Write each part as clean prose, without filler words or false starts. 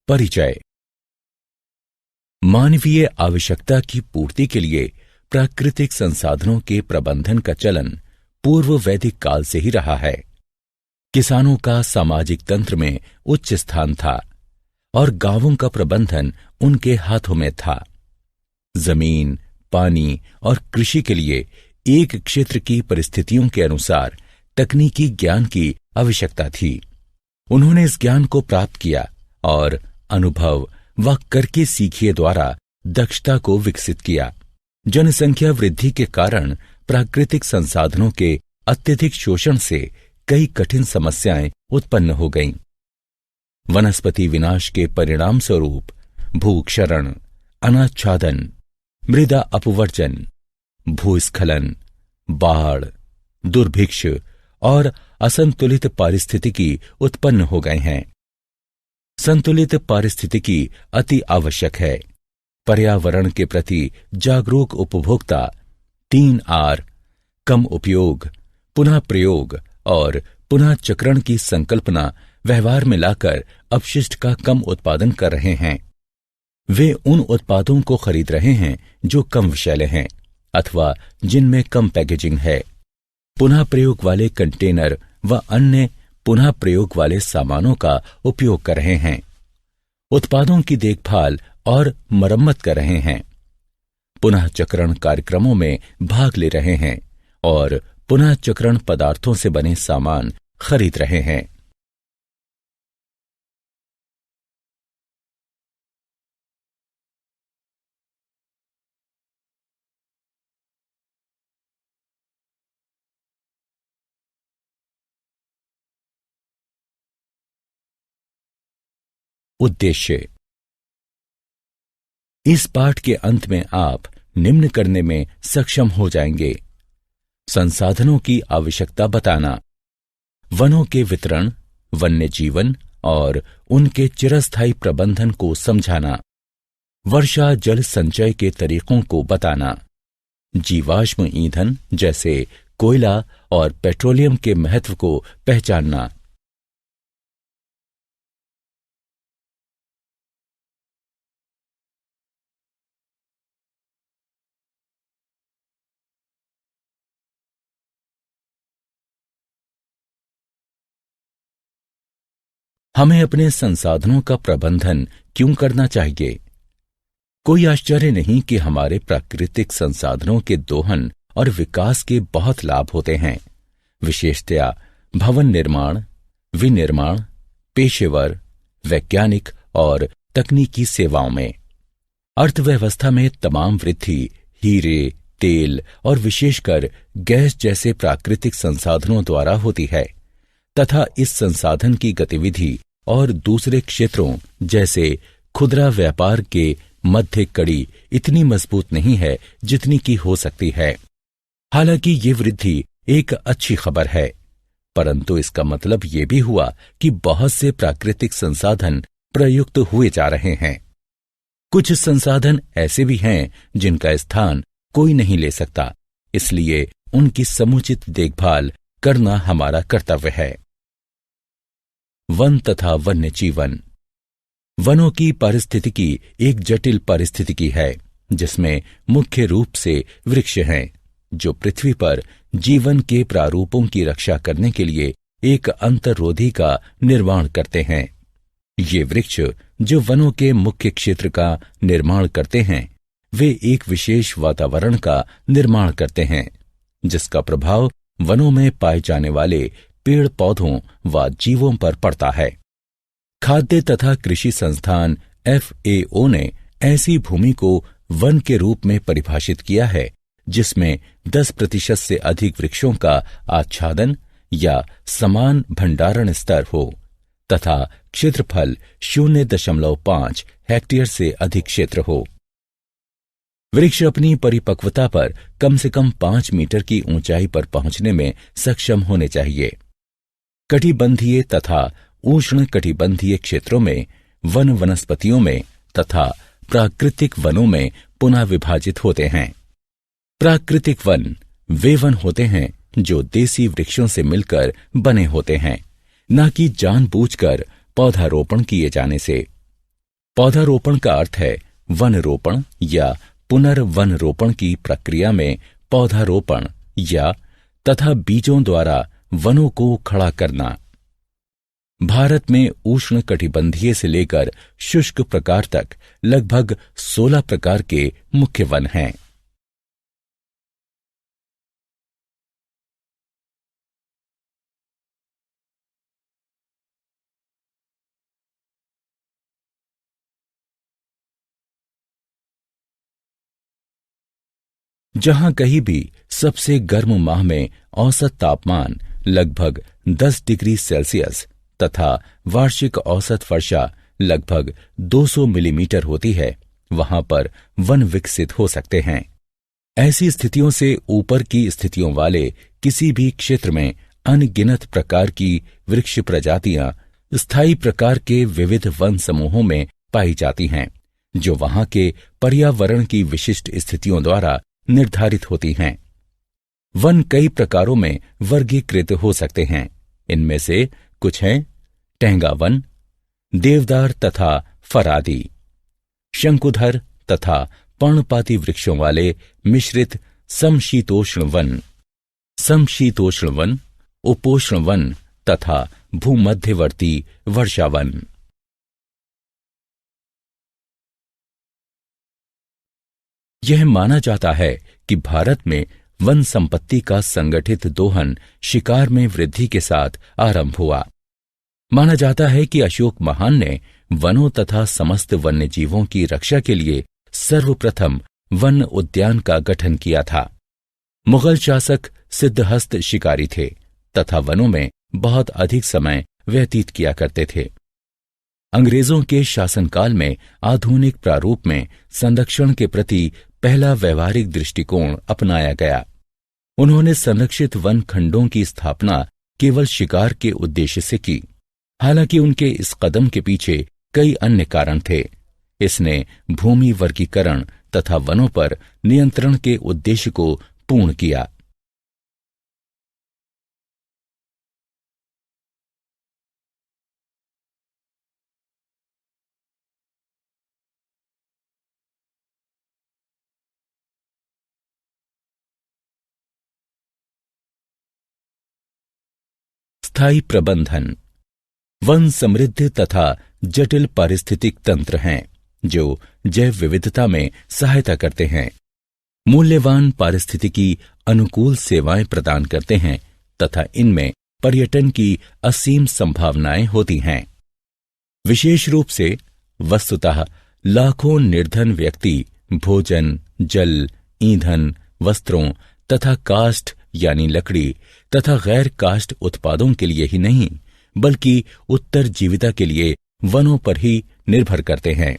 परिचय। मानवीय आवश्यकता की पूर्ति के लिए प्राकृतिक संसाधनों के प्रबंधन का चलन पूर्व वैदिक काल से ही रहा है। किसानों का सामाजिक तंत्र में उच्च स्थान था और गांवों का प्रबंधन उनके हाथों में था। जमीन, पानी और कृषि के लिए एक क्षेत्र की परिस्थितियों के अनुसार तकनीकी ज्ञान की आवश्यकता थी। उन्होंने इस ज्ञान को प्राप्त किया और अनुभव व करके सीखिए द्वारा दक्षता को विकसित किया। जनसंख्या वृद्धि के कारण प्राकृतिक संसाधनों के अत्यधिक शोषण से कई कठिन समस्याएं उत्पन्न हो गईं। वनस्पति विनाश के परिणाम स्वरूप भूक्षरण, अनाच्छादन, मृदा अपवर्जन, भूस्खलन, बाढ़, दुर्भिक्ष और असंतुलित पारिस्थितिकी उत्पन्न हो गए हैं। संतुलित पारिस्थितिकी अति आवश्यक है। पर्यावरण के प्रति जागरूक उपभोक्ता 3R कम उपयोग, पुनः प्रयोग और पुनः चक्रण की संकल्पना व्यवहार में लाकर अपशिष्ट का कम उत्पादन कर रहे हैं। वे उन उत्पादों को खरीद रहे हैं जो कम विषैले हैं अथवा जिनमें कम पैकेजिंग है। पुनः प्रयोग वाले कंटेनर व अन्य पुनः प्रयोग वाले सामानों का उपयोग कर रहे हैं। उत्पादों की देखभाल और मरम्मत कर रहे हैं। पुनः चक्रण कार्यक्रमों में भाग ले रहे हैं और पुनः चक्रण पदार्थों से बने सामान खरीद रहे हैं। उद्देश्य। इस पाठ के अंत में आप निम्न करने में सक्षम हो जाएंगे: संसाधनों की आवश्यकता बताना, वनों के वितरण, वन्य जीवन और उनके चिरस्थायी प्रबंधन को समझाना, वर्षा जल संचय के तरीकों को बताना, जीवाश्म ईंधन जैसे कोयला और पेट्रोलियम के महत्व को पहचानना। हमें अपने संसाधनों का प्रबंधन क्यों करना चाहिए? कोई आश्चर्य नहीं कि हमारे प्राकृतिक संसाधनों के दोहन और विकास के बहुत लाभ होते हैं, विशेषतया भवन निर्माण, विनिर्माण, पेशेवर, वैज्ञानिक और तकनीकी सेवाओं में। अर्थव्यवस्था में तमाम वृद्धि हीरे, तेल और विशेषकर गैस जैसे प्राकृतिक संसाधनों द्वारा होती है तथा इस संसाधन की गतिविधि और दूसरे क्षेत्रों जैसे खुदरा व्यापार के मध्य कड़ी इतनी मजबूत नहीं है जितनी की हो सकती है। हालांकि ये वृद्धि एक अच्छी खबर है, परंतु इसका मतलब ये भी हुआ कि बहुत से प्राकृतिक संसाधन प्रयुक्त हुए जा रहे हैं। कुछ संसाधन ऐसे भी हैं जिनका स्थान कोई नहीं ले सकता, इसलिए उनकी समुचित देखभाल करना हमारा कर्तव्य है। वन तथा वन्य जीवन। वनों की पारिस्थितिकी एक जटिल पारिस्थितिकी है जिसमें मुख्य रूप से वृक्ष हैं जो पृथ्वी पर जीवन के प्रारूपों की रक्षा करने के लिए एक अंतर्रोधी का निर्माण करते हैं। ये वृक्ष जो वनों के मुख्य क्षेत्र का निर्माण करते हैं, वे एक विशेष वातावरण का निर्माण करते हैं जिसका प्रभाव वनों में पाए जाने वाले पेड़ पौधों व जीवों पर पड़ता है। खाद्य तथा कृषि संस्थान FAO ने ऐसी भूमि को वन के रूप में परिभाषित किया है जिसमें 10% से अधिक वृक्षों का आच्छादन या समान भंडारण स्तर हो तथा क्षेत्रफल 0.5 हेक्टेयर से अधिक क्षेत्र हो। वृक्ष अपनी परिपक्वता पर कम से कम 5 मीटर की ऊंचाई पर पहुंचने में सक्षम होने चाहिए। कटिबंधीय तथा उष्ण कटिबंधीय क्षेत्रों में वन वनस्पतियों में तथा प्राकृतिक वनों में पुनः विभाजित होते हैं। प्राकृतिक वन वे वन होते हैं जो देसी वृक्षों से मिलकर बने होते हैं, न कि जानबूझकर पौधारोपण किए जाने से। पौधारोपण का अर्थ है वन रोपण या पुनर्वन रोपण की प्रक्रिया में पौधारोपण या तथा बीजों द्वारा वनों को खड़ा करना। भारत में उष्ण कटिबंधीय से लेकर शुष्क प्रकार तक लगभग 16 प्रकार के मुख्य वन हैं। जहां कहीं भी सबसे गर्म माह में औसत तापमान लगभग 10 डिग्री सेल्सियस तथा वार्षिक औसत वर्षा लगभग 200 मिलीमीटर होती है, वहां पर वन विकसित हो सकते हैं। ऐसी स्थितियों से ऊपर की स्थितियों वाले किसी भी क्षेत्र में अनगिनत प्रकार की वृक्ष प्रजातियां स्थायी प्रकार के विविध वन समूहों में पाई जाती हैं, जो वहां के पर्यावरण की विशिष्ट स्थितियों द्वारा निर्धारित होती हैं। वन कई प्रकारों में वर्गीकृत हो सकते हैं। इनमें से कुछ हैं टेंगा वन, देवदार तथा फरादी, शंकुधर तथा पर्णपाती वृक्षों वाले मिश्रित समशीतोष्ण वन, उपोष्ण वन तथा भूमध्यवर्ती वर्षावन। यह माना जाता है कि भारत में वन संपत्ति का संगठित दोहन शिकार में वृद्धि के साथ आरंभ हुआ। माना जाता है कि अशोक महान ने वनों तथा समस्त वन्य जीवों की रक्षा के लिए सर्वप्रथम वन उद्यान का गठन किया था। मुगल शासक सिद्धहस्त शिकारी थे तथा वनों में बहुत अधिक समय व्यतीत किया करते थे। अंग्रेजों के शासनकाल में आधुनिक प्रारूप में संरक्षण के प्रति पहला व्यवहारिक दृष्टिकोण अपनाया गया। उन्होंने संरक्षित वन खंडों की स्थापना केवल शिकार के उद्देश्य से की। हालांकि उनके इस कदम के पीछे कई अन्य कारण थे। इसने भूमि वर्गीकरण तथा वनों पर नियंत्रण के उद्देश्य को पूर्ण किया। स्थायी प्रबंधन। वन समृद्ध तथा जटिल पारिस्थितिक तंत्र हैं जो जैव विविधता में सहायता करते हैं, मूल्यवान पारिस्थितिकी अनुकूल सेवाएं प्रदान करते हैं तथा इनमें पर्यटन की असीम संभावनाएं होती हैं। विशेष रूप से वस्तुतः लाखों निर्धन व्यक्ति भोजन, जल, ईंधन, वस्त्रों तथा काष्ठ यानी लकड़ी तथा गैर काष्ठ उत्पादों के लिए ही नहीं बल्कि उत्तरजीविता के लिए वनों पर ही निर्भर करते हैं।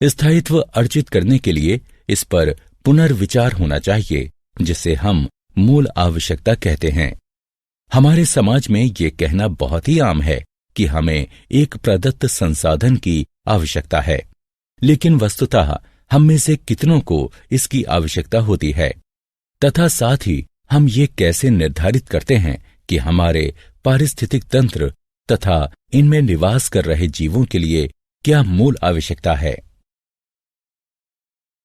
स्थायित्व अर्जित करने के लिए इस पर पुनर्विचार होना चाहिए, जिसे हम मूल आवश्यकता कहते हैं। हमारे समाज में ये कहना बहुत ही आम है कि हमें एक प्रदत्त संसाधन की आवश्यकता है, लेकिन वस्तुतः हम में से कितनों को इसकी आवश्यकता होती है तथा साथ ही हम ये कैसे निर्धारित करते हैं कि हमारे पारिस्थितिक तंत्र तथा इनमें निवास कर रहे जीवों के लिए क्या मूल आवश्यकता है।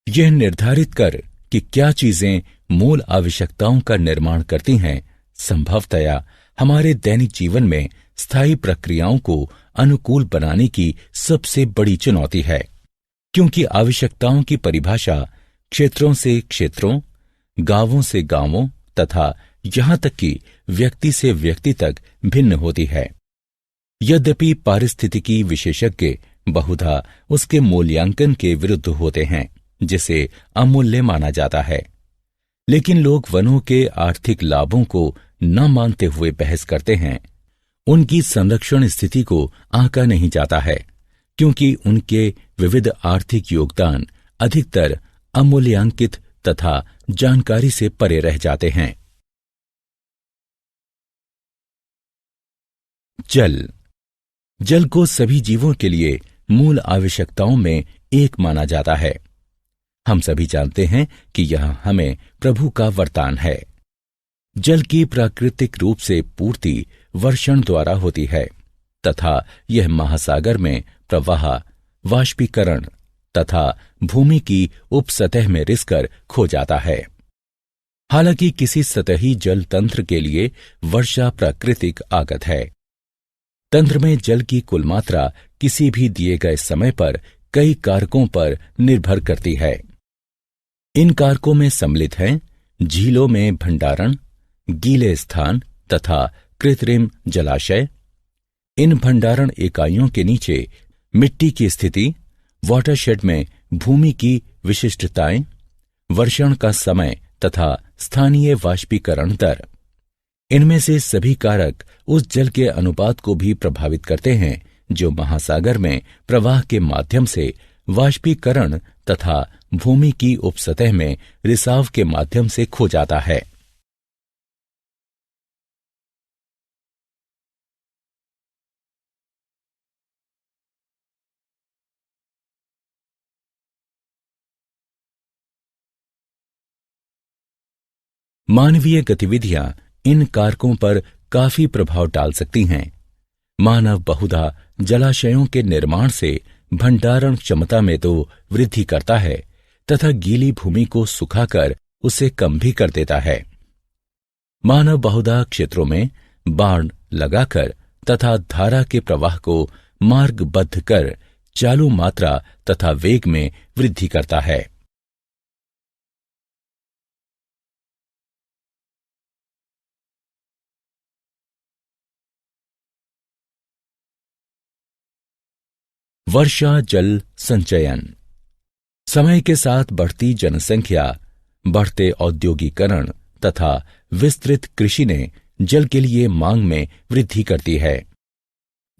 यह निर्धारित कर कि क्या चीजें मूल आवश्यकताओं का निर्माण करती हैं, संभवतया हमारे दैनिक जीवन में स्थायी प्रक्रियाओं को अनुकूल बनाने की सबसे बड़ी चुनौती है, क्योंकि आवश्यकताओं की परिभाषा क्षेत्रों से क्षेत्रों, गांवों से गांवों तथा यहां तक कि व्यक्ति से व्यक्ति तक भिन्न होती है। यद्यपि पारिस्थितिकी विशेषज्ञ बहुधा उसके मूल्यांकन के विरुद्ध होते हैं, जिसे अमूल्य माना जाता है, लेकिन लोग वनों के आर्थिक लाभों को न मानते हुए बहस करते हैं। उनकी संरक्षण स्थिति को आंका नहीं जाता है, क्योंकि उनके विविध आर्थिक योगदान अधिकतर अमूल्यांकित तथा जानकारी से परे रह जाते हैं। जल को सभी जीवों के लिए मूल आवश्यकताओं में एक माना जाता है। हम सभी जानते हैं कि यह हमें प्रभु का वरदान है। जल की प्राकृतिक रूप से पूर्ति वर्षण द्वारा होती है तथा यह महासागर में प्रवाह, वाष्पीकरण तथा भूमि की उपसतह में रिसकर खो जाता है। हालांकि किसी सतही जल तंत्र के लिए वर्षा प्राकृतिक आगत है। तंत्र में जल की कुल मात्रा किसी भी दिए गए समय पर कई कारकों पर निर्भर करती है। इन कारकों में सम्मिलित हैं झीलों में भंडारण, गीले स्थान तथा कृत्रिम जलाशय। इन भंडारण इकाइयों के नीचे मिट्टी की स्थिति, वाटरशेड में भूमि की विशिष्टताएं, वर्षण का समय तथा स्थानीय वाष्पीकरण दर। इनमें से सभी कारक उस जल के अनुपात को भी प्रभावित करते हैं जो महासागर में प्रवाह के माध्यम से वाष्पीकरण तथा भूमि की उपसतह में रिसाव के माध्यम से खो जाता है। मानवीय गतिविधियां इन कारकों पर काफी प्रभाव डाल सकती हैं। मानव बहुधा जलाशयों के निर्माण से भंडारण क्षमता में तो वृद्धि करता है तथा गीली भूमि को सुखाकर उसे कम भी कर देता है। मानव बहुधा क्षेत्रों में बाड़ लगाकर तथा धारा के प्रवाह को मार्गबद्ध कर चालू मात्रा तथा वेग में वृद्धि करता है। वर्षा जल संचयन। समय के साथ बढ़ती जनसंख्या, बढ़ते औद्योगीकरण तथा विस्तृत कृषि ने जल के लिए मांग में वृद्धि करती है।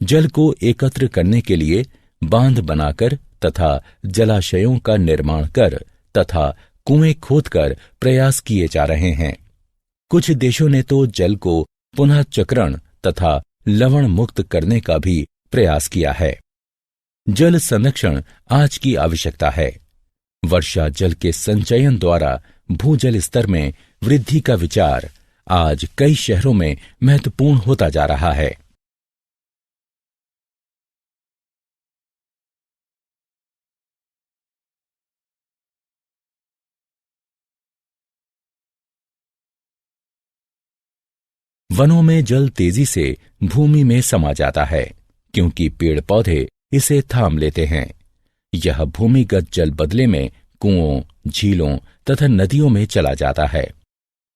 जल को एकत्र करने के लिए बांध बनाकर तथा जलाशयों का निर्माण कर तथा कुएं खोदकर प्रयास किए जा रहे हैं। कुछ देशों ने तो जल को पुनः चक्रण तथा लवण मुक्त करने का भी प्रयास किया है। जल संरक्षण आज की आवश्यकता है। वर्षा जल के संचयन द्वारा भूजल स्तर में वृद्धि का विचार आज कई शहरों में महत्वपूर्ण होता जा रहा है। वनों में जल तेजी से भूमि में समा जाता है क्योंकि पेड़ पौधे इसे थाम लेते हैं। यह भूमिगत जल बदले में कुओं, झीलों तथा नदियों में चला जाता है।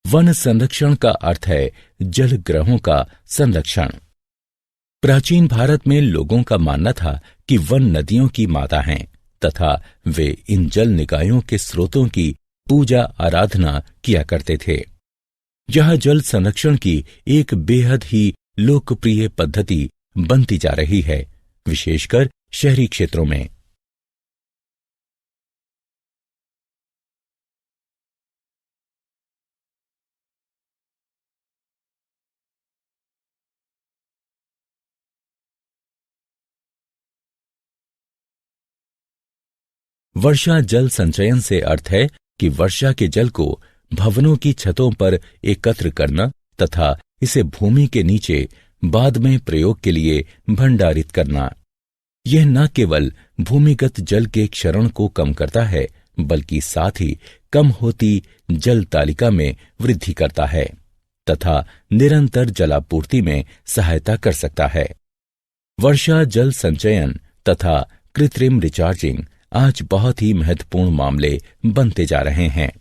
वन संरक्षण का अर्थ है जल ग्रहों का संरक्षण। प्राचीन भारत में लोगों का मानना था कि वन नदियों की माता हैं तथा वे इन जल निकायों के स्रोतों की पूजा आराधना किया करते थे। यह जल संरक्षण की एक बेहद ही लोकप्रिय पद्धति बनती जा रही है, विशेषकर शहरी क्षेत्रों में। वर्षा जल संचयन से अर्थ है कि वर्षा के जल को भवनों की छतों पर एकत्र करना तथा इसे भूमि के नीचे बाद में प्रयोग के लिए भंडारित करना। यह न केवल भूमिगत जल के क्षरण को कम करता है बल्कि साथ ही कम होती जल तालिका में वृद्धि करता है तथा निरंतर जलापूर्ति में सहायता कर सकता है। वर्षा जल संचयन तथा कृत्रिम रिचार्जिंग आज बहुत ही महत्वपूर्ण मामले बनते जा रहे हैं।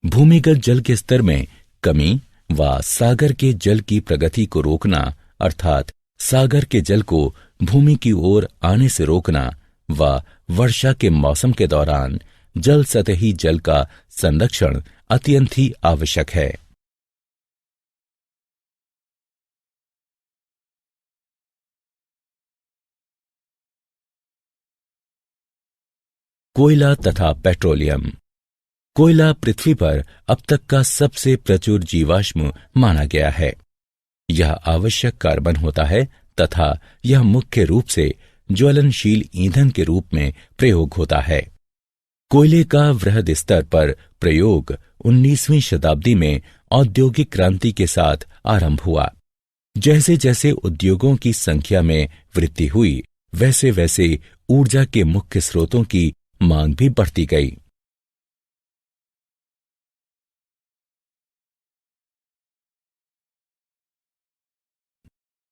भूमिगत जल के स्तर में कमी व सागर के जल की प्रगति को रोकना अर्थात सागर के जल को भूमि की ओर आने से रोकना व वर्षा के मौसम के दौरान जल सतही जल का संरक्षण अत्यंत ही आवश्यक है। कोयला तथा पेट्रोलियम। कोयला पृथ्वी पर अब तक का सबसे प्रचुर जीवाश्म माना गया है। यह आवश्यक कार्बन होता है तथा यह मुख्य रूप से ज्वलनशील ईंधन के रूप में प्रयोग होता है। कोयले का वृहद स्तर पर प्रयोग 19वीं शताब्दी में औद्योगिक क्रांति के साथ आरंभ हुआ। जैसे जैसे उद्योगों की संख्या में वृद्धि हुई, वैसे वैसे ऊर्जा के मुख्य स्रोतों की मांग भी बढ़ती गई।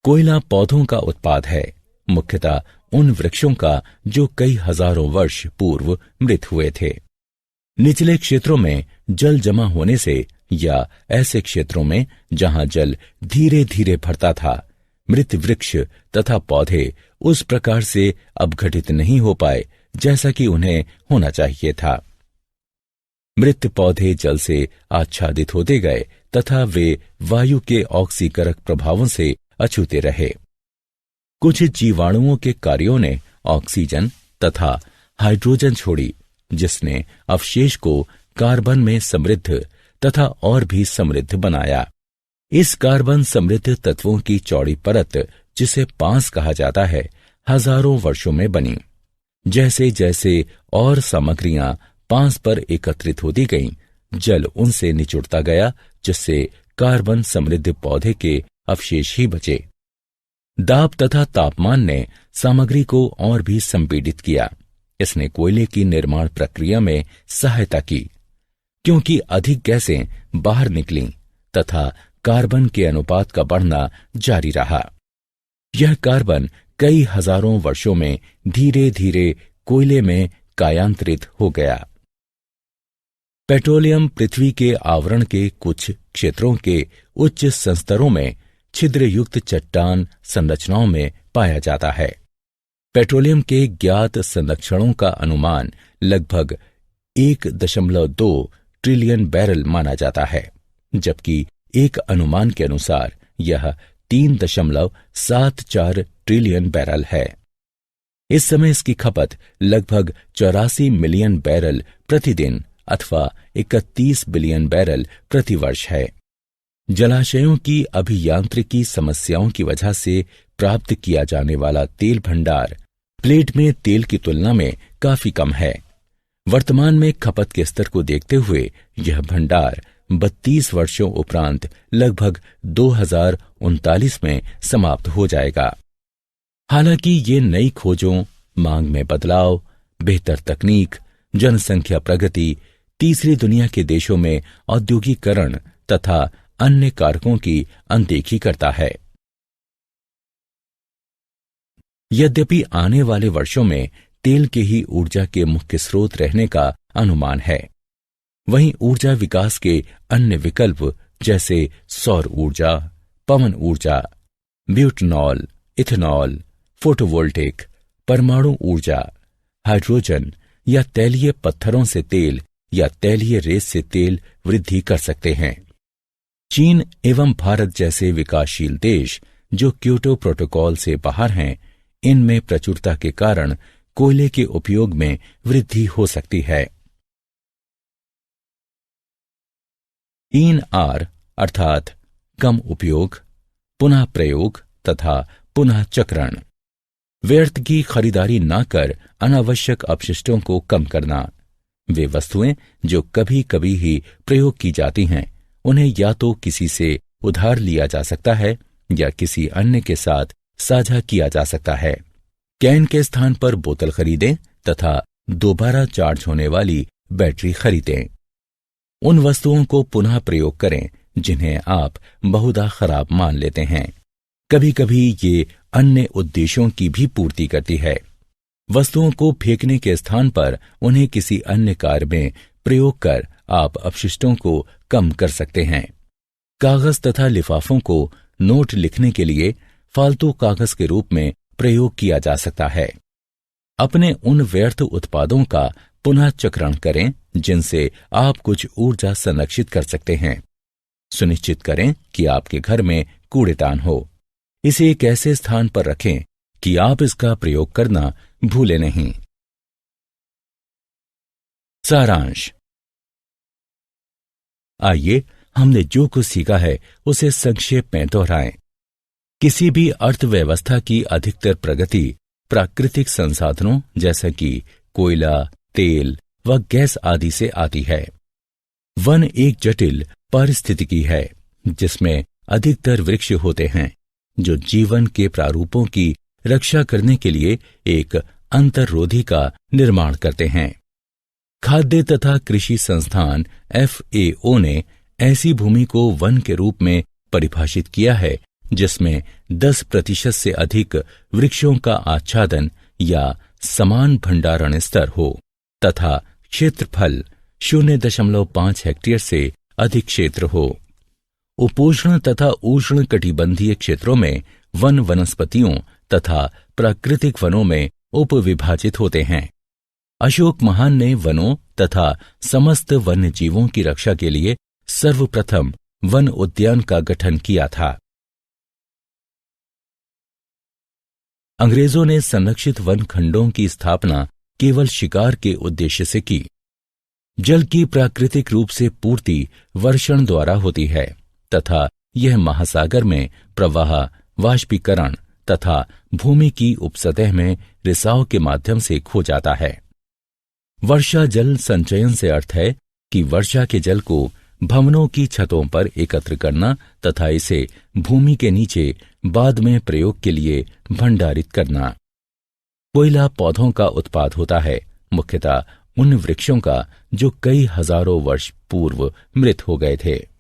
कोयला पौधों का उत्पाद है, मुख्यतः उन वृक्षों का जो कई हजारों वर्ष पूर्व मृत हुए थे। निचले क्षेत्रों में जल जमा होने से या ऐसे क्षेत्रों में जहां जल धीरे धीरे भरता था, मृत वृक्ष तथा पौधे उस प्रकार से अपघटित नहीं हो पाए जैसा कि उन्हें होना चाहिए था। मृत पौधे जल से आच्छादित होते गए तथा वे वायु के ऑक्सीकरक प्रभावों से अछूते रहे। कुछ जीवाणुओं के कार्यों ने ऑक्सीजन तथा हाइड्रोजन छोड़ी, जिसने अवशेष को कार्बन में समृद्ध तथा और भी समृद्ध बनाया। इस कार्बन समृद्ध तत्वों की चौड़ी परत, जिसे पांस कहा जाता है, हजारों वर्षों में बनी। जैसे जैसे और सामग्रियां पांस पर एकत्रित होती गईं, जल उनसे निचुड़ता गया, जिससे कार्बन समृद्ध पौधे के अवशेष ही बचे। दाब तथा तापमान ने सामग्री को और भी संपीड़ित किया। इसने कोयले की निर्माण प्रक्रिया में सहायता की, क्योंकि अधिक गैसें बाहर निकलीं तथा कार्बन के अनुपात का बढ़ना जारी रहा। यह कार्बन कई हजारों वर्षों में धीरे धीरे कोयले में कायांतरित हो गया। पेट्रोलियम पृथ्वी के आवरण के कुछ क्षेत्रों के उच्च संस्तरों में छिद्रयुक्त चट्टान संरचनाओं में पाया जाता है। पेट्रोलियम के ज्ञात संरक्षणों का अनुमान लगभग 1.2 ट्रिलियन बैरल माना जाता है, जबकि एक अनुमान के अनुसार यह 3.74 ट्रिलियन बैरल है। इस समय इसकी खपत लगभग 84 मिलियन बैरल प्रतिदिन अथवा 31 बिलियन बैरल प्रतिवर्ष है। जलाशयों की अभियांत्रिकी समस्याओं की वजह से प्राप्त किया जाने वाला तेल भंडार प्लेट में तेल की तुलना में काफी कम है। वर्तमान में खपत के स्तर को देखते हुए यह भंडार 32 वर्षों उपरांत लगभग 2039 में समाप्त हो जाएगा। हालांकि ये नई खोजों, मांग में बदलाव, बेहतर तकनीक, जनसंख्या प्रगति, तीसरी दुनिया के देशों में औद्योगिकरण तथा अन्य कारकों की अनदेखी करता है। यद्यपि आने वाले वर्षों में तेल के ही ऊर्जा के मुख्य स्रोत रहने का अनुमान है, वहीं ऊर्जा विकास के अन्य विकल्प जैसे सौर ऊर्जा, पवन ऊर्जा, ब्यूटेनॉल, इथेनॉल, फोटोवोल्टिक, परमाणु ऊर्जा, हाइड्रोजन या तैलीय पत्थरों से तेल या तैलीय रेत से तेल वृद्धि कर सकते हैं। चीन एवं भारत जैसे विकासशील देश जो क्योटो प्रोटोकॉल से बाहर हैं, इनमें प्रचुरता के कारण कोयले के उपयोग में वृद्धि हो सकती है। 3R अर्थात कम उपयोग, पुनः प्रयोग तथा पुनः चक्रण। व्यर्थ की खरीदारी न कर अनावश्यक अपशिष्टों को कम करना। वे वस्तुएं जो कभी कभी ही प्रयोग की जाती हैं, उन्हें या तो किसी से उधार लिया जा सकता है या किसी अन्य के साथ साझा किया जा सकता है। कैन के स्थान पर बोतल खरीदें तथा दोबारा चार्ज होने वाली बैटरी खरीदें। उन वस्तुओं को पुनः प्रयोग करें जिन्हें आप बहुधा खराब मान लेते हैं। कभी कभी ये अन्य उद्देश्यों की भी पूर्ति करती है। वस्तुओं को फेंकने के स्थान पर उन्हें किसी अन्य कार्य में प्रयोग कर आप अपशिष्टों को कम कर सकते हैं। कागज तथा लिफाफों को नोट लिखने के लिए फालतू कागज के रूप में प्रयोग किया जा सकता है। अपने उन व्यर्थ उत्पादों का पुनः चक्रण करें जिनसे आप कुछ ऊर्जा संरक्षित कर सकते हैं। सुनिश्चित करें कि आपके घर में कूड़ेदान हो। इसे एक ऐसे स्थान पर रखें कि आप इसका प्रयोग करना भूलें नहीं। सारांश। आइए हमने जो कुछ सीखा है उसे संक्षेप में दोहराएं। किसी भी अर्थव्यवस्था की अधिकतर प्रगति प्राकृतिक संसाधनों जैसे कि कोयला, तेल व गैस आदि से आती है। वन एक जटिल पारिस्थितिकी है जिसमें अधिकतर वृक्ष होते हैं जो जीवन के प्रारूपों की रक्षा करने के लिए एक अंतर्रोधी का निर्माण करते हैं। खाद्य तथा कृषि संस्थान FAO ने ऐसी भूमि को वन के रूप में परिभाषित किया है जिसमें 10% से अधिक वृक्षों का आच्छादन या समान भंडारण स्तर हो तथा क्षेत्रफल 0.5 हेक्टेयर से अधिक क्षेत्र हो। उपोष्ण तथा उष्ण कटिबंधीय क्षेत्रों में वन वनस्पतियों तथा प्राकृतिक वनों में उपविभाजित होते हैं। अशोक महान ने वनों तथा समस्त वन्य जीवों की रक्षा के लिए सर्वप्रथम वन उद्यान का गठन किया था। अंग्रेजों ने संरक्षित वन खंडों की स्थापना केवल शिकार के उद्देश्य से की। जल की प्राकृतिक रूप से पूर्ति वर्षण द्वारा होती है तथा यह महासागर में प्रवाह, वाष्पीकरण तथा भूमि की उपसतह में रिसाव के माध्यम से खो जाता है। वर्षा जल संचयन से अर्थ है कि वर्षा के जल को भवनों की छतों पर एकत्र करना तथा इसे भूमि के नीचे बाद में प्रयोग के लिए भंडारित करना। कोयला पौधों का उत्पाद होता है, मुख्यतः उन वृक्षों का जो कई हजारों वर्ष पूर्व मृत हो गए थे।